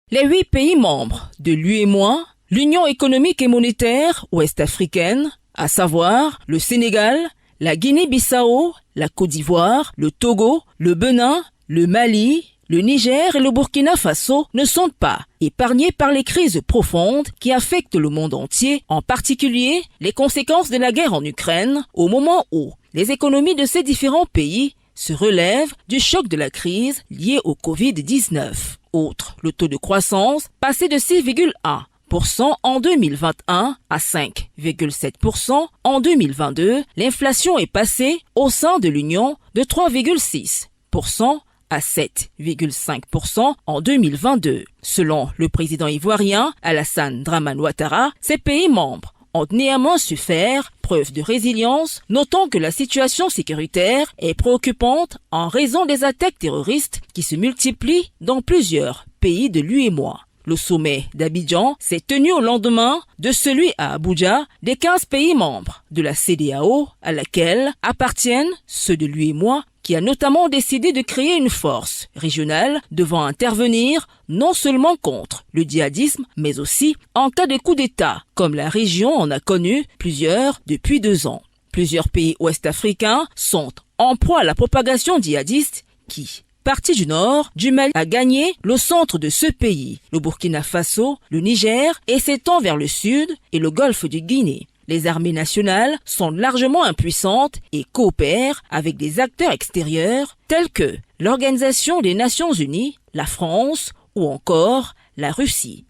Les 8 pays membres de l'UEMOA, l'Union économique et monétaire ouest-africaine, à savoir le Sénégal, la Guinée-Bissau, la Côte d'Ivoire, le Togo, le Bénin, le Mali, le Niger et le Burkina Faso ne sont pas épargnés par les crises profondes qui affectent le monde entier, en particulier les conséquences de la guerre en Ukraine, au moment où les économies de ces différents pays se relèvent du choc de la crise liée au Covid-19. Outre le taux de croissance passé de 6,1% en 2021 à 5,7% en 2022, l'inflation est passée au sein de l'Union de 3,6% à 7,5% en 2022. Selon le président ivoirien Alassane Dramane Ouattara, ces pays membres ont néanmoins su faire preuve de résilience, notant que la situation sécuritaire est préoccupante en raison des attaques terroristes qui se multiplient dans plusieurs pays de l'UEMOA. Le sommet d'Abidjan s'est tenu au lendemain de celui à Abuja des 15 pays membres de la CEDEAO, à laquelle appartiennent ceux de l'UEMOA, qui a notamment décidé de créer une force régionale devant intervenir non seulement contre le djihadisme, mais aussi en cas de coup d'État, comme la région en a connu plusieurs depuis 2 ans. Plusieurs pays ouest-africains sont en proie à la propagation djihadiste qui, partie du nord du Mali, a gagné le centre de ce pays, le Burkina Faso, le Niger et s'étend vers le sud et le golfe de Guinée. Les armées nationales sont largement impuissantes et coopèrent avec des acteurs extérieurs tels que l'Organisation des Nations Unies, la France ou encore la Russie.